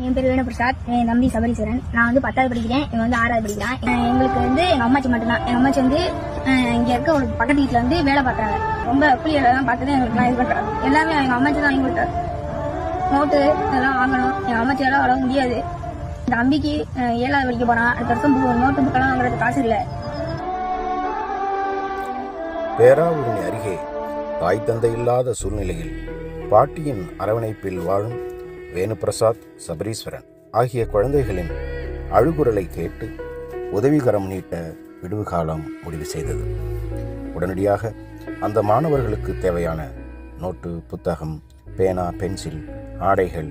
என் பேர் வேணுபிரசாத், என் தம்பி சபரீஸ்வரன். நான் வந்து 10வது படிக்கிறேன், இவன் வந்து 6வது படிக்கிறான். எங்களுக்கு வந்து எங்க அம்மாச்சி மட்டும்தான். எங்க அம்மாச்சி வந்து இங்க இருக்க ஒரு பக்கத்து வீட்டுல வந்து வேலை பாக்குறாங்க. ரொம்ப கூலியெல்லாம் பார்த்துதான் எங்களுக்கு இது பண்றாங்க. எல்லாமே எங்க அம்மாச்சி தான் வாங்கி கொடுத்தாரு. நோட்டு இதெல்லாம் வாங்கணும், எங்க அம்மாச்சியெல்லாம் வளர முடியாது. என் தம்பிக்கு 7வது படிக்க போறான். அடுத்த வருஷம் நோட்டு புக்கெல்லாம் வாங்குறது காசு இல்லை. பேராவூரணி அருகே தாய் தந்தை இல்லாத சூழ்நிலையில் பாட்டியின் அரவணைப்பில் வாழும் வேணுபிரசாத், சபரீஸ்வரன் ஆகிய குழந்தைகளின் அழுகுரலை கேட்டு உதவிகரம் நீட்ட விடுவு காலம் முடிவு செய்தது. உடனடியாக அந்த மாணவர்களுக்கு தேவையான நோட்டு, புத்தகம், பேனா, பென்சில், ஆடைகள்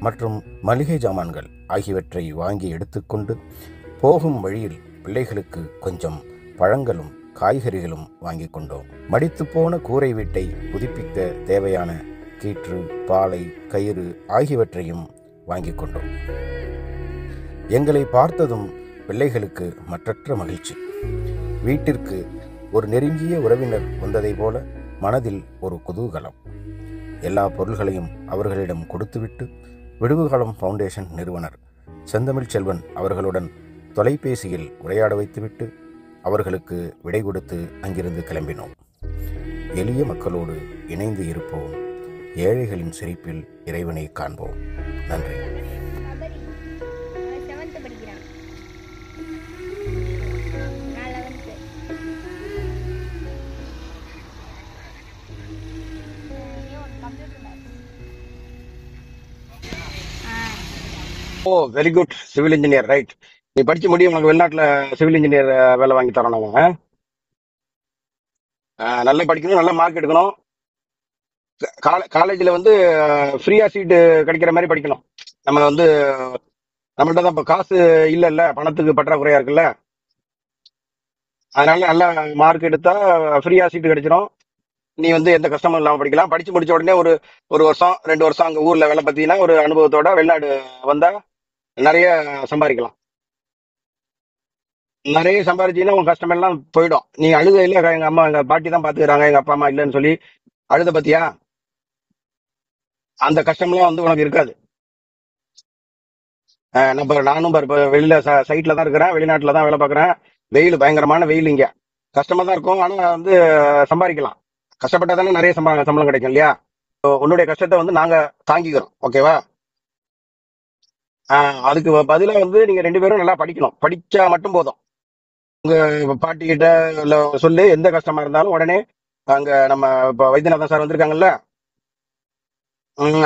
மற்றும் மளிகை சாமான்கள் ஆகியவற்றை வாங்கி எடுத்துக்கொண்டு போகும் வழியில் பிள்ளைகளுக்கு கொஞ்சம் பழங்களும் காய்கறிகளும் வாங்கி கொண்டோம். மடித்து போன கூரை வீட்டை புதுப்பிக்க தேவையான கீற்று, பாலை, கயிறு ஆகியவற்றையும் வாங்கி கொண்டோம். எங்களை பார்த்ததும் பிள்ளைகளுக்கு மற்றற்ற மகிழ்ச்சி. வீட்டிற்கு ஒரு நெருங்கிய உறவினர் வந்ததை போல மனதில் ஒரு குதூகலம். எல்லா பொருள்களையும் அவர்களிடம் கொடுத்துவிட்டு விடுவுகாலம் ஃபவுண்டேஷன் நிறுவனர் செந்தமிழ் செல்வன் அவர்களுடன் தொலைபேசியில் உரையாட வைத்துவிட்டு அவர்களுக்கு விடை கொடுத்து அங்கிருந்து கிளம்பினோம். எளிய மக்களோடு இணைந்து இருப்போம். ஏழைகளின் சிரிப்பில் இறைவனை காண்போம். நன்றி. Oh, very good. Civil engineer, right. நீ படிச்சு முடியும், உனக்கு வெளிநாட்டுல சிவில் இன்ஜினியர் வேலை வாங்கி தரோம் நாங்க. நல்லா படிக்கணும், நல்ல மார்க் எடுக்கணும். காலேஜ்ல வந்து ஃப்ரீயா சீட்டு கிடைக்கிற மாதிரி படிக்கணும். நம்ம வந்து நம்மள்ட்ட தான் இப்ப காசு இல்ல, பணத்துக்கு பற்றாக்குறையா இருக்குல்ல. அதனால நல்ல மார்க் எடுத்தா ஃப்ரீயா சீட்டு கிடைச்சிடும். நீ வந்து எந்த கஷ்டமும் இல்லாம படிக்கலாம். படிச்சு முடிச்ச உடனே ஒரு வருஷம் 2 வருஷம் அங்க ஊர்ல வேலை பார்த்தீங்கன்னா ஒரு அனுபவத்தோட வெளிநாடு வந்தா நிறைய சம்பாதிக்கலாம். நிறைய சம்பாதிச்சீங்கன்னா உங்க கஷ்டம் எல்லாம் போயிடும். நீ அழுத இல்ல, எங்க அம்மா எங்க பாட்டி தான் பாத்துக்கிறாங்க, எங்க அப்பா அம்மா இல்லைன்னு சொல்லி அழுத பத்தியா, அந்த கஷ்டம்லாம் வந்து உனக்கு இருக்காது. நானும் வெளியில சைட்ல தான் இருக்கிறேன், வெளிநாட்டுல தான் வேலை பார்க்கறேன். வெயில், பயங்கரமான வெயில். இங்க கஷ்டமா தான் இருக்கும், ஆனா வந்து சம்பாதிக்கலாம். கஷ்டப்பட்டா தானே நிறைய சம்பளம் கிடைக்கும் இல்லையா? உன்னுடைய கஷ்டத்தை வந்து நாங்க தாங்கிக்கிறோம், ஓகேவா? அதுக்கு பதிலா வந்து நீங்க 2 பேரும் நல்லா படிக்கணும். படிச்சா மட்டும் போதும். உங்க பாட்டி கிட்ட சொல்லி எந்த கஷ்டமா இருந்தாலும் உடனே அங்க நம்ம இப்ப வைத்தியநாதன் சார் வந்திருக்காங்கல்ல,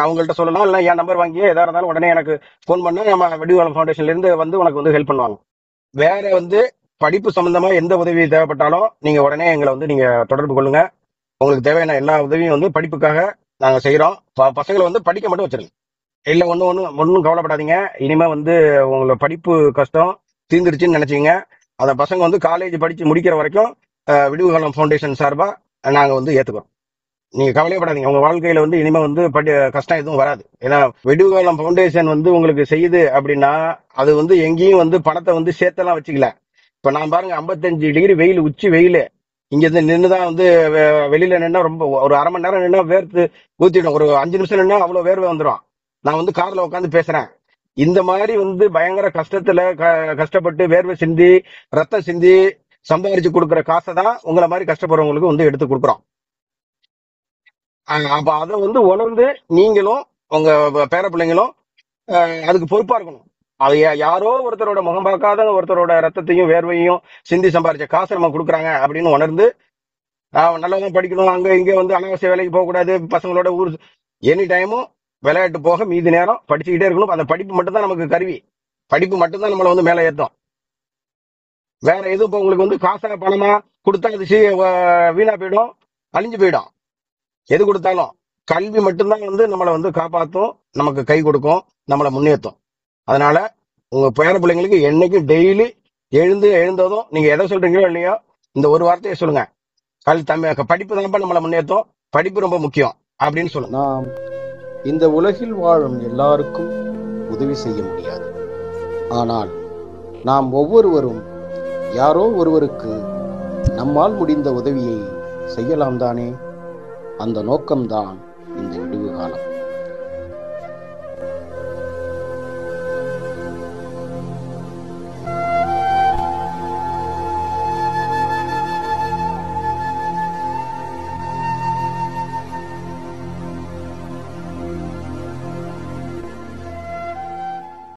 அவங்கள்ட்ட சொல்லலாம். இல்லை என் நம்பர் வாங்கி எதா இருந்தாலும் உடனே எனக்கு ஃபோன் பண்ணா நம்ம விடுகாலம் ஃபவுண்டேஷன்ல இருந்து வந்து உனக்கு வந்து ஹெல்ப் பண்ணுவாங்க. வேற வந்து படிப்பு சம்பந்தமா எந்த உதவி தேவைப்பட்டாலும் நீங்க உடனே எங்களை வந்து நீங்க தொடர்பு கொள்ளுங்க. உங்களுக்கு தேவையான எல்லா உதவியும் வந்து படிப்புக்காக நாங்க செய்யறோம். பசங்களை வந்து படிக்க மட்டும் வச்சிருங்க. இல்ல ஒன்னும் கவலைப்படாதீங்க. இனிமே வந்து உங்களோட படிப்பு கஷ்டம் தீர்ந்துருச்சுன்னு நினைச்சீங்க. அந்த பசங்க வந்து காலேஜ் படிச்சு முடிக்கிற வரைக்கும் விடுகாலம் ஃபவுண்டேஷன் சார்பா நாங்க வந்து ஏத்துக்கிறோம். நீங்க கவலைப்படாதீங்க. உங்க வாழ்க்கையில வந்து இனிமே வந்து கஷ்டம் எதுவும் வராது. ஏன்னா விடுகாலம் ஃபவுண்டேஷன் வந்து உங்களுக்கு செய்யுது அப்படின்னா அது வந்து எங்கேயும் வந்து பணத்தை வந்து சேர்த்தெல்லாம் வச்சுக்கல. இப்ப நான் பாருங்க, 55 டிகிரி வெயில், உச்சி வெயில். இங்க இருந்து நின்றுதான் வந்து வெளியில நின்னா ரொம்ப ஒரு 1/2 மணி நேரம் நின்னா வேர்த்து ஊத்திடும். ஒரு 5 நிமிஷம் நின்னா அவ்வளவு வேர்வை வந்துடும். நான் வந்து கார்ல உட்காந்து பேசுறேன். இந்த மாதிரி வந்து பயங்கர கஷ்டத்துல கஷ்டப்பட்டு வேர்வை சிந்தி ரத்தம் சிந்தி சம்பாரிச்சு கொடுக்குற காசை தான் உங்களை மாதிரி கஷ்டப்படுறவங்களுக்கு வந்து எடுத்து கொடுக்குறோம். அப்ப அதை வந்து உணர்ந்து நீங்களும் உங்க பேர பிள்ளைங்களும் அதுக்கு பொறுப்பா இருக்கணும். அது யாரோ ஒருத்தரோட முகம் பார்க்காத ஒருத்தரோட ரத்தத்தையும் வேர்வையும் சிந்தி சம்பாரிச்ச காசை நம்ம கொடுக்குறாங்க அப்படின்னு உணர்ந்து நல்லதான் படிக்கணும். அங்க இங்க வந்து அனாவசிய வேலைக்கு போகக்கூடாது. பசங்களோட ஊர் எனி டைமும் விளையாட்டு போக மீதி நேரம் படிச்சுக்கிட்டே இருக்கணும். அந்த படிப்பு மட்டும்தான் நமக்கு கருவி. படிப்பு மட்டும்தான் நம்மளை வந்து மேலே ஏற்றும். வேற எதுவும் இப்போ உங்களுக்கு வந்து காசா பணமா கொடுத்தா அது வீணா போயிடும், அழிஞ்சு போயிடும். எது கொடுத்தாலும் கல்வி மட்டும்தான் வந்து நம்மளை வந்து காப்பாற்றும், நமக்கு கை கொடுக்கும், நம்மளை முன்னேற்றும். அதனால உங்க பேர பிள்ளைங்களுக்கு என்னைக்கும் டெய்லி எழுந்ததும் நீங்க எதை சொல்றீங்களோ இல்லையோ இந்த ஒரு வார்த்தையை சொல்லுங்க, படிப்பு தான் நம்மளை முன்னேற்றும், படிப்பு ரொம்ப முக்கியம் அப்படின்னு சொல்லுங்க. நாம் இந்த உலகில் வாழும் எல்லாருக்கும் உதவி செய்ய முடியாது. ஆனால் நாம் ஒவ்வொருவரும் யாரோ ஒருவருக்கு நம்மால் முடிந்த உதவியை செய்யலாம் தானே? அந்த நோக்கம்தான் இந்த விடுதலை.